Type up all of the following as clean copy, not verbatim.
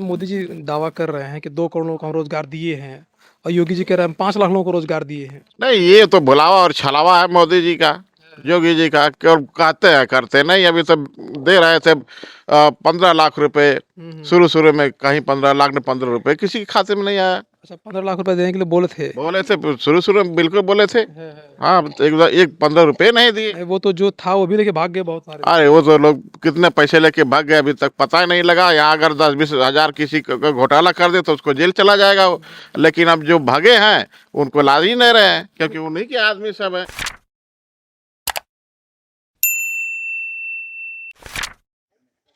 मोदी जी दावा कर रहे हैं कि 2 करोड़ लोगों को हम रोजगार दिए हैं और योगी जी कह रहे हैं हम 5 लाख लोगों को रोजगार दिए हैं। नहीं, ये तो भुलावा और छलावा है मोदी जी का, योगी जी का। क्यों कहते हैं, करते नहीं। अभी तो दे रहे थे 15 लाख रुपए शुरू शुरू में, कहीं 15 लाख ने 15 रुपए किसी के खाते में नहीं आया। अच्छा, 15 लाख रुपए देने के लिए बोले थे। बोले थे शुरू शुरू में, बिल्कुल बोले थे। है। हाँ, एक 15 रुपए नहीं दिए। नहीं, वो तो जो था वो भी लेके भाग गए बहुत सारे। अरे वो तो लोग कितने पैसे लेके भाग गए, अभी तक पता ही नहीं लगा। यहाँ अगर 10-20 हजार किसी का घोटाला कर दे तो उसको जेल चला जाएगा वो। लेकिन अब जो भागे हैं उनको ला ही नहीं रहे हैं, क्योंकि उन्हीं के आदमी सब है।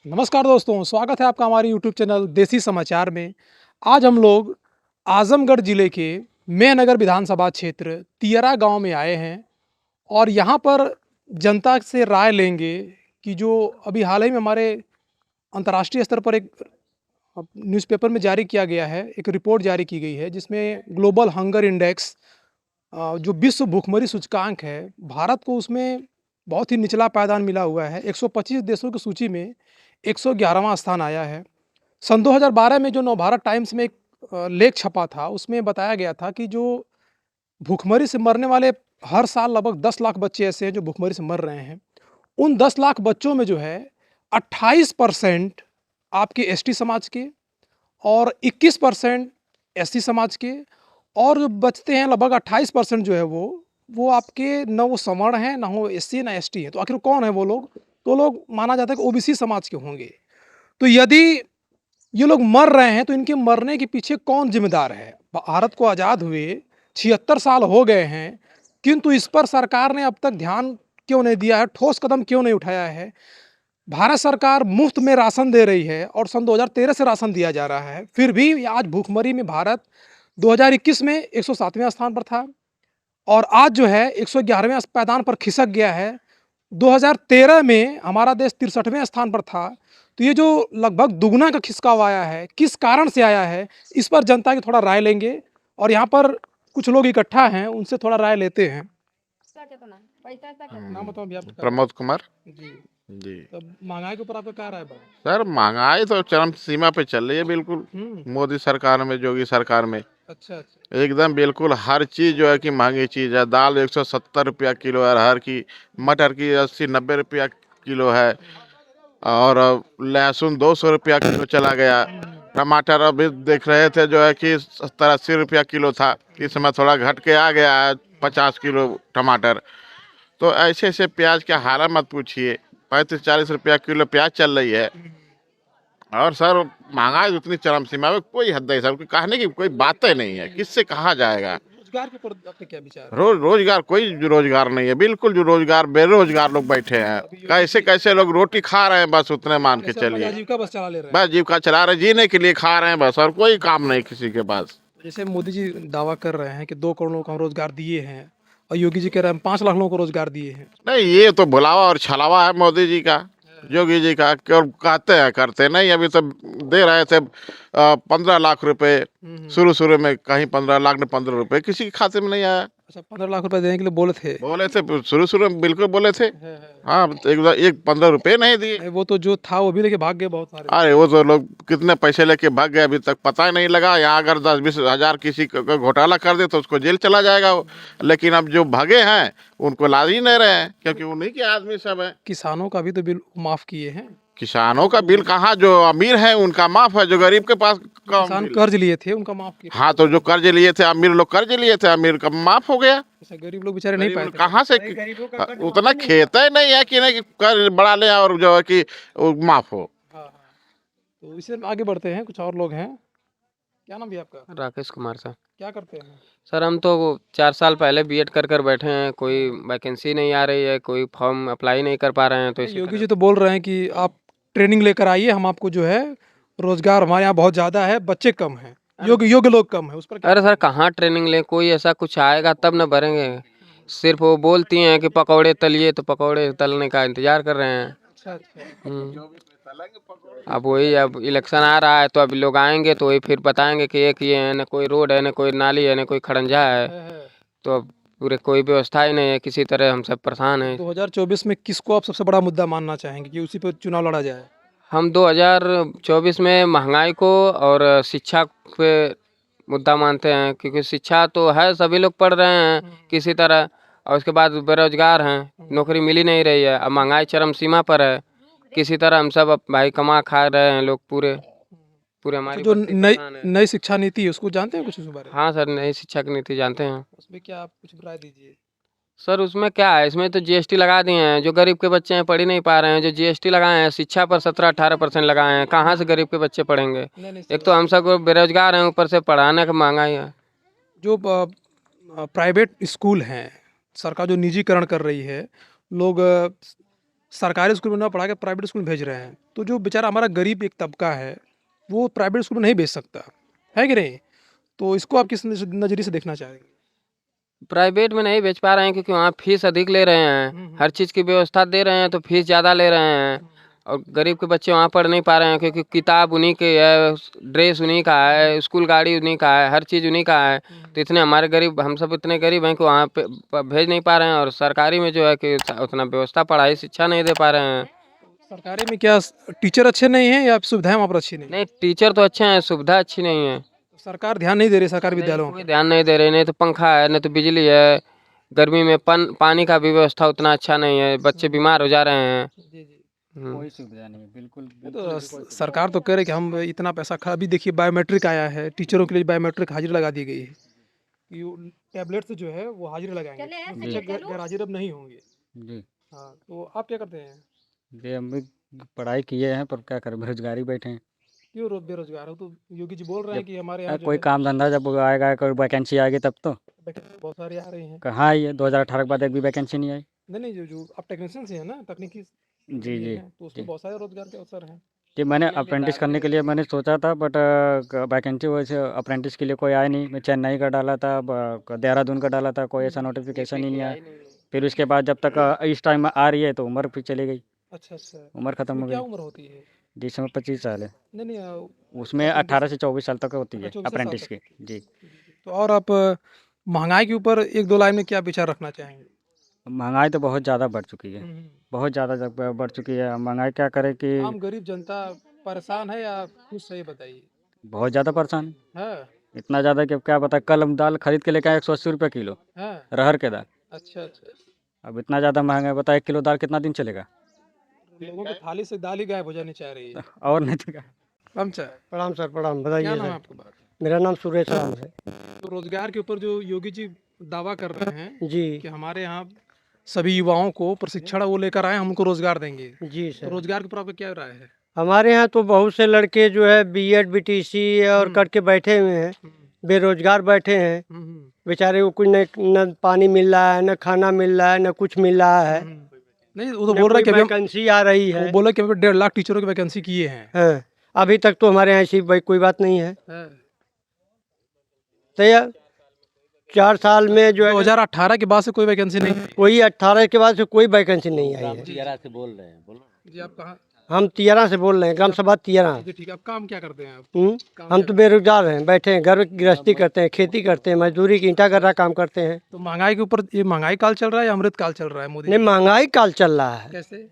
नमस्कार दोस्तों, स्वागत है आपका हमारे यूट्यूब चैनल देसी समाचार में। आज हम लोग आजमगढ़ जिले के मेहनगर विधानसभा क्षेत्र तियरा गांव में आए हैं और यहाँ पर जनता से राय लेंगे कि जो अभी हाल ही में हमारे अंतर्राष्ट्रीय स्तर पर एक न्यूज़पेपर में जारी किया गया है, एक रिपोर्ट जारी की गई है जिसमें ग्लोबल हंगर इंडेक्स जो विश्व भूखमरी सूचकांक है, भारत को उसमें बहुत ही निचला पायदान मिला हुआ है। 125 देशों की सूची में 111वां स्थान आया है। सन 2012 में जो नवभारत टाइम्स में एक लेख छपा था, उसमें बताया गया था कि जो भूखमरी से मरने वाले हर साल लगभग 10 लाख बच्चे ऐसे हैं जो भूखमरी से मर रहे हैं। उन 10 लाख बच्चों में जो है 28% आपके एसटी समाज के और 21% एससी समाज के, और जो बचते हैं लगभग 28% जो है वो आपके न वो सवर्ण हैं, ना वो एससी ना एसटी है। तो आखिर कौन है वो लोग? तो लोग माना जाता है कि ओबीसी समाज के होंगे। तो यदि ये लोग मर रहे हैं तो इनके मरने के पीछे कौन जिम्मेदार है? भारत को आज़ाद हुए 76 साल हो गए हैं, किंतु इस पर सरकार ने अब तक ध्यान क्यों नहीं दिया है, ठोस कदम क्यों नहीं उठाया है? भारत सरकार मुफ्त में राशन दे रही है और सन 2013 से राशन दिया जा रहा है, फिर भी आज भूखमरी में भारत 2021 में 107वें स्थान पर था और आज जो है 111वें पायदान पर खिसक गया है। 2013 में हमारा देश 63वें स्थान पर था। तो ये जो लगभग दुगना का खिसकाव आया है, किस कारण से आया है, इस पर जनता की थोड़ा राय लेंगे और यहाँ पर कुछ लोग इकट्ठा हैं, उनसे थोड़ा राय लेते हैं। नाम बताओ भैया आपका। प्रमोद कुमार जी। जी। तब महंगाई के ऊपर आपका क्या राय है? सर, महंगाई तो चरम सीमा पे चल रही है बिल्कुल। मोदी सरकार में, योगी सरकार में अच्छा। एकदम बिल्कुल हर चीज़ जो है कि महंगी चीज़ है। दाल 170 रुपया किलो है अरहर की, मटर की 80-90 रुपया किलो है, और लहसुन 200 रुपया किलो चला गया। टमाटर अभी देख रहे थे जो है कि 70-80 रुपया किलो था, इस समय थोड़ा घट के आ गया है 50 किलो टमाटर। तो ऐसे ऐसे प्याज का हाल मत पूछिए, 35-40 रुपया किलो प्याज चल रही है। और सर, महंगाई इतनी चरम सीमा में कोई हद नहीं सर, कहने की कोई बात ही नहीं है, किससे कहा जाएगा। रोजगार के ऊपर आपके क्या विचार है? रोजगार, कोई रोजगार नहीं है बिल्कुल। जो रोजगार, बेरोजगार लोग बैठे हैं, कैसे कैसे लोग रोटी खा रहे हैं, बस उतने मान के चलिए। आजीविका बस चला ले रहे हैं। बस जीविका चला रहे, जीने के लिए खा रहे हैं बस, और कोई काम नहीं किसी के पास। जैसे मोदी जी दावा कर रहे हैं कि 2 करोड़ लोगों को हम रोजगार दिए हैं और योगी जी कह रहे हैं हम 5 लाख लोगों को रोजगार दिए हैं। नहीं, ये तो भुलावा और छलावा है मोदी जी का, योगी जी का। क्यों कहते हैं, करते नहीं। अभी तो दे रहे थे 15 लाख रुपए शुरू शुरू में, कहीं 15 लाख ने 15 रुपए किसी के खाते में नहीं आया। अच्छा, 15 लाख रुपए देने के लिए बोले थे। बोले थे शुरू शुरू में, बिल्कुल बोले थे। है। हाँ, एक 15 रुपए नहीं दिए। नहीं, वो तो जो था वो भी लेके भाग गए बहुत सारे। अरे वो तो लोग कितने पैसे लेके भाग गए, अभी तक पता ही नहीं लगा। यहाँ अगर 10-20 हजार किसी का घोटाला कर दे तो उसको जेल चला जाएगा वो। लेकिन अब जो भागे हैं उनको ला ही नहीं रहे हैं, क्योंकि उन्हीं के आदमी सब है। किसानों का भी तो बिल माफ किए हैं। किसानों का बिल कहाँ? जो अमीर है उनका माफ है, जो गरीब के पास किसान कर्ज लिए थे उनका माफ किया। हाँ, तो जो कर्ज लिए थे, अमीर लोग कर्ज लिए थे, अमीर का माफ हो गया। ऐसा गरीब लोग बेचारे नहीं पाए थे। कहाँ से? उतना खेत ही नहीं है कि नहीं कि कर्ज बढ़ा ले और जो है कि वो माफ हो। हाँ। तो इससे आगे बढ़ते हैं, कुछ और लोग हैं। क्या नाम भी आपका? राकेश कुमार सर। क्या करते हैं? सर, हम तो 4 साल पहले बीएड कर बैठे हैं, कोई वैकेंसी नहीं आ रही है, कोई फॉर्म अप्लाई नहीं कर पा रहे हैं। तो इसी योगी जी तो बोल रहे हैं कि आप ट्रेनिंग लेकर आइए, हम आपको जो है रोजगार, हमारे यहाँ बहुत ज़्यादा है, बच्चे कम हैं, योग्य लोग कम है, उस पर अरे सर, कहाँ ट्रेनिंग लें? कोई ऐसा कुछ आएगा तब न भरेंगे। सिर्फ वो बोलती हैं कि पकौड़े तलिए, तो पकौड़े तलने का इंतजार कर रहे हैं। अच्छा। अब वही, अब इलेक्शन आ रहा है तो अभी लोग आएंगे तो वही फिर बताएंगे कि एक ये है, न कोई रोड है, न कोई नाली है, न कोई खड़ंजा है। तो अब पूरे कोई व्यवस्था ही नहीं है, किसी तरह हम सब परेशान हैं। 2024 में किसको आप सबसे बड़ा मुद्दा मानना चाहेंगे कि उसी पर चुनाव लड़ा जाए? हम 2024 में महंगाई को और शिक्षा पे मुद्दा मानते हैं, क्योंकि शिक्षा तो है, सभी लोग पढ़ रहे हैं किसी तरह, और उसके बाद बेरोजगार हैं, नौकरी मिल ही नहीं रही है। अब महंगाई चरम सीमा पर है, किसी तरह हम सब अब भाई कमा खा रहे हैं लोग, पूरे पूरे तो हमारी जो बस्ती नई परेशान है। नई शिक्षा नीति है उसको जानते हैं कुछ उसके बारे में? हाँ सर, नई शिक्षा की नीति जानते हैं। उसमें क्या आप कुछ राय दीजिए। सर उसमें क्या है, इसमें तो जीएसटी लगा दिए हैं, जो गरीब के बच्चे हैं पढ़ ही नहीं पा रहे हैं, जो जीएसटी लगाए हैं शिक्षा पर 17-18% लगाए हैं, कहाँ से गरीब के बच्चे पढ़ेंगे? नहीं नहीं एक तो हम सब बेरोजगार हैं, ऊपर से पढ़ाने का महंगाई है। जो प्राइवेट स्कूल हैं, सरकार जो निजीकरण कर रही है, लोग सरकारी स्कूल में ना पढ़ा के प्राइवेट स्कूल में भेज रहे हैं, तो जो बेचारा हमारा गरीब एक तबका है वो प्राइवेट स्कूल में नहीं भेज सकता है कि नहीं? तो इसको आप किस नज़रिए से देखना चाहेंगे? प्राइवेट में नहीं बेच पा रहे हैं क्योंकि वहाँ फीस अधिक ले रहे हैं, हर चीज़ की व्यवस्था दे रहे हैं तो फीस ज़्यादा ले रहे हैं, और गरीब के बच्चे वहाँ पढ़ नहीं पा रहे हैं क्योंकि किताब उन्हीं की है, ड्रेस उन्हीं का है, स्कूल गाड़ी उन्हीं का है, हर चीज़ उन्हीं का है। तो इतने हमारे गरीब, हम सब इतने गरीब हैं कि वहाँ पे भेज नहीं पा रहे हैं, और सरकारी में जो है कि उतना व्यवस्था, पढ़ाई शिक्षा नहीं दे पा रहे हैं। सरकारी में क्या टीचर अच्छे नहीं हैं या सुविधाएं वहाँ पर अच्छी नहीं? नहीं, टीचर तो अच्छे हैं, सुविधा अच्छी नहीं है। सरकार ध्यान नहीं दे रही सरकारी विद्यालयों कोई पर। ध्यान नहीं दे रहे, नहीं तो पंखा है, नहीं तो बिजली है, गर्मी में पानी का भी व्यवस्था उतना अच्छा नहीं है, बच्चे बीमार हो जा रहे हैं। जी जी। हम्म। सुविधा नहीं है, बिल्कुल तो सरकार तो कह रही कि हम इतना पैसा खा, अभी देखिए बायोमेट्रिक आया है, टीचरों के लिए बायोमेट्रिक हाजिरी लगा दी गई है कि वो टैबलेट से जो है वो हाजिरी लगाएंगे, शिक्षक गैर हाजिर अब नहीं होंगे। जी। हाँ, तो आप क्या करते हैं? ये हम भी पढ़ाई किए हैं, पर क्या करें, बेरोजगारी बैठे हैं। क्यों बेरोजगार हो? तो योगी जी बोल रहे हैं कि हमारे यहाँ जो कोई है काम धंधा जब आएगा, कोई वैकेंसी आएगी तब तो। वैकेंसी बहुत सारी आ रही हैं। कहाँ आई है? 2018 के बाद एक भी वैकेंसी नहीं आई। नहीं नहीं, जो आप टेक्नीशियन से हैं ना, तकनीकी जी ये जी हैं, तो उसमें जी बहुत सारे रोजगार के अवसर हैं। जी। मैंने अप्रेंटिस करने के लिए मैंने सोचा था, बट वैकेंसी वैसे अप्रेंटिस के लिए कोई आया नहीं। मैं चेन्नई का डाला था, देहरादून का डाला था, कोई ऐसा नोटिफिकेशन ही नहीं आया। फिर उसके बाद जब तक इस टाइम आ रही है तो उम्र फिर चली गई, अच्छा अच्छा। उम्र खत्म इसमें हो क्या गई। उम्र होती है? जिसमें 25 साल है, नहीं नहीं उसमें apprentice 18 से 24 साल तक होती अच्छा, है 24 साल अप्रेंटिस तक। की। जी। तो और आप महंगाई के ऊपर एक दो लाइन में क्या विचार रखना चाहेंगे? महंगाई तो बहुत ज़्यादा बढ़ चुकी है, हम्म। बहुत ज़्यादा बढ़ चुकी है। महंगाई क्या करे कि आम गरीब जनता परेशान है या खुश है, ये बताइए। बहुत ज़्यादा परेशान है। है। इतना ज़्यादा कि अब क्या बताए, कल हम दाल खरीद के लेके आए 180 रुपये किलो, है। रहर के दाल। अच्छा अच्छा। अब इतना ज़्यादा महंगा है, बताए 1 किलो दाल कितना दिन चलेगा? लोगों की थाली से दाल ही गायब हो जानी चाह रही है। और नहीं तो क्या। अच्छा, प्रणाम सर, प्रणाम। क्या बताइए नाम है सर। आपका? बात मेरा नाम सुरेश राम है। तो रोजगार के ऊपर जो योगी जी दावा कर रहे हैं जी कि हमारे यहाँ सभी युवाओं को प्रशिक्षण वो लेकर आए, हम उनको रोजगार देंगे, जी तो सर। रोजगार के ऊपर आपका क्या राय है? हमारे यहाँ तो बहुत से लड़के जो है बीएड बीटीसी और करके बैठे हुए हैं, बेरोजगार बैठे हैं। बेचारे को कुछ न पानी मिल रहा है, न खाना मिल रहा है, न कुछ मिल रहा है। नहीं, वो तो बोल रहा है कि अभी वैकेंसी आ रही है। वो बोला कि अभी 1.5 लाख टीचरों की वैकेंसी किए हैं। हाँ, अभी तक तो हमारे यहाँ ऐसी कोई बात नहीं है। तो यह 4 साल में जो है 2018 के बाद से कोई वैकेंसी नहीं आई। कोई 18 के बाद से कोई वैकेंसी नहीं आई है। जी, आप कहाँ? हम तियरा से बोल रहे हैं, ग्राम सभा तियरा। जी ठीक है, आप काम क्या करते हैं आप? हम तो बेरोजगार हैं, बैठे हैं, घर की गृहस्थी करते हैं, खेती करते हैं, मजदूरी की ईंटा गर्रा काम करते हैं। तो महंगाई के ऊपर, ये महंगाई काल चल रहा है या अमृत काल चल रहा है मोदी? नहीं, महंगाई काल चल रहा है। कैसे?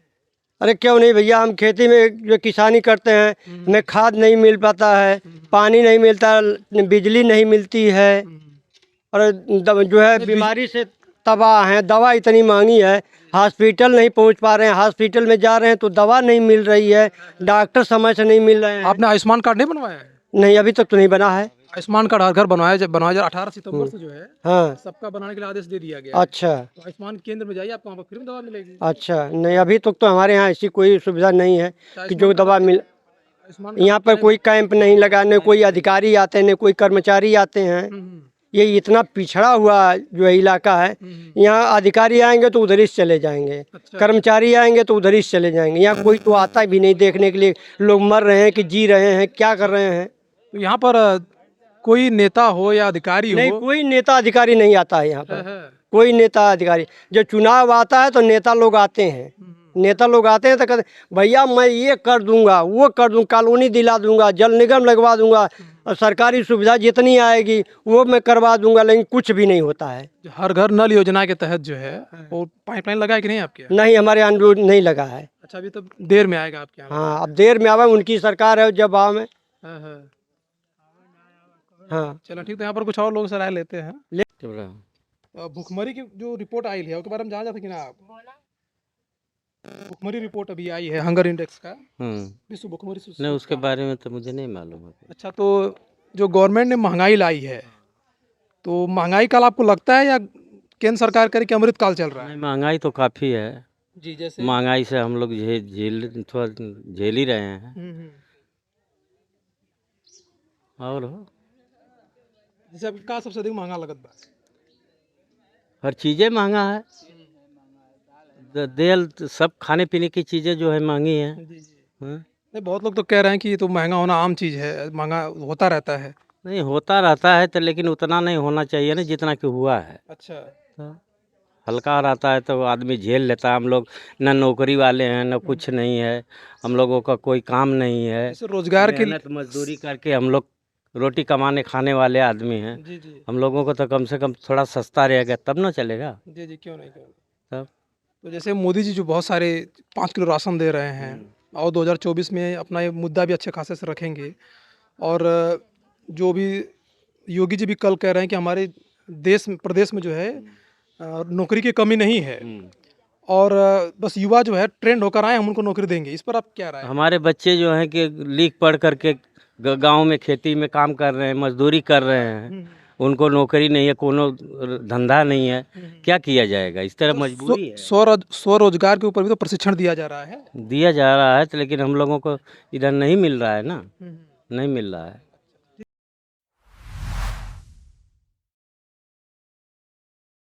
अरे क्यों नहीं भैया, हम खेती में जो किसानी करते हैं, हमें खाद नहीं मिल पाता है, पानी नहीं मिलता, बिजली नहीं मिलती है, और जो है बीमारी से तबाह हैं। दवा इतनी महंगी है, हॉस्पिटल नहीं पहुंच पा रहे हैं, हॉस्पिटल में जा रहे हैं तो दवा नहीं मिल रही है, डॉक्टर समय से नहीं मिल रहे हैं। आपने आयुष्मान कार्ड नहीं बनवाया है? नहीं, अभी तक तो नहीं बना है। आयुष्मान कार्ड हर घर बनवाया, जब बनवाया जा 18 सितंबर से जो है हाँ, सबका बनाने के लिए आदेश दे दिया गया है। अच्छा तो आयुष्मान केंद्र में जाइए, आपको वहाँ पर फ्री में दवा मिलेगी। अच्छा। नहीं, अभी तक तो हमारे यहाँ ऐसी कोई सुविधा नहीं है कि जो दवा मिल। आयुष्मान यहाँ पर कोई कैंप नहीं लगा, न कोई अधिकारी आते हैं, न कोई कर्मचारी आते हैं। ये इतना पिछड़ा हुआ जो इलाका है, यहाँ अधिकारी आएंगे तो उधर ही से चले जाएंगे, कर्मचारी आएंगे तो उधर ही से चले जाएंगे। यहाँ कोई तो आता भी नहीं देखने के लिए, लोग मर रहे हैं कि जी रहे हैं, क्या कर रहे हैं। तो यहाँ पर कोई नेता हो या अधिकारी नहीं, हो? कोई नेता अधिकारी नहीं आता है यहाँ पर। है। कोई नेता अधिकारी, जब चुनाव आता है तो नेता लोग आते हैं, नेता लोग आते हैं तो कहते भैया मैं ये कर दूंगा, वो कर दूंगा, कॉलोनी दिला दूंगा, जल निगम लगवा दूंगा, और सरकारी सुविधा जितनी आएगी वो मैं करवा दूंगा, लेकिन कुछ भी नहीं होता है। हर घर नल योजना के तहत जो है वो पाइपलाइन लगा है कि नहीं आपके यहाँ? नहीं, हमारे यहाँ नहीं लगा है। अच्छा, अभी तो देर में आएगा आपके यहाँ। हाँ, अब देर में आवे, उनकी सरकार है, जब आवे। हाँ हाँ। हाँ, चलो ठीक, तो यहाँ पर कुछ और लोगों से राय लेते हैं। चल रहा है। भुखमरी की जो रिपोर्ट आई है उसके बारे में जाना चाहते कि ना आप? भुखमरी रिपोर्ट अभी आई है हंगर इंडेक्स का, विश्व भुखमरी सूचकांक। नहीं, उसके बारे में तो मुझे नहीं मालूम है। अच्छा, तो जो गवर्नमेंट ने महंगाई लाई है, तो महंगाई काल आपको लगता है या केंद्र सरकार करे कि अमृत काल चल रहा है? नहीं, महंगाई तो काफ़ी है। जी, जैसे महंगाई से हम लोग थोड़ा झेल ही रहे हैं। और जैसे अभी का सबसे अधिक महंगा लगत बा? हर चीज़ें महंगा है। तेल सब खाने पीने की चीज़ें जो है महंगी हैं। जी जी। हाँ? नहीं, बहुत लोग तो कह रहे हैं कि ये तो महंगा होना आम चीज़ है, महंगा होता रहता है। नहीं, होता रहता है तो, लेकिन उतना नहीं होना चाहिए ना जितना कि हुआ है। अच्छा। तो हल्का रहता है तो आदमी झेल लेता है। हम लोग न नौकरी वाले हैं, न कुछ नहीं है, हम लोगों का कोई काम नहीं है। जैसे रोजगार के मेहनत मजदूरी करके हम लोग रोटी कमाने खाने वाले आदमी हैं। जी जी हम लोगों को तो कम से कम थोड़ा सस्ता रहेगा तब ना चलेगा। जी जी, क्यों नहीं, क्यों नहीं। तब तो जैसे मोदी जी जो बहुत सारे 5 किलो राशन दे रहे हैं, और 2024 में अपना ये मुद्दा भी अच्छे खासे से रखेंगे, और जो भी योगी जी भी कल कह रहे हैं कि हमारे प्रदेश में जो है नौकरी की कमी नहीं है, और बस युवा जो है ट्रेंड होकर आए, हम उनको नौकरी देंगे। इस पर आप क्या राय है? हमारे बच्चे जो हैं कि लिख पढ़ करके गांव में खेती में काम कर रहे हैं, मजदूरी कर रहे हैं, उनको नौकरी नहीं है, कोनो धंधा नहीं है, क्या किया जाएगा? इस तरह मजबूरी है। स्वरोजगार के ऊपर भी तो प्रशिक्षण दिया जा रहा है। दिया जा रहा है तो, लेकिन हम लोगों को इधर नहीं मिल रहा है ना, नहीं मिल रहा है।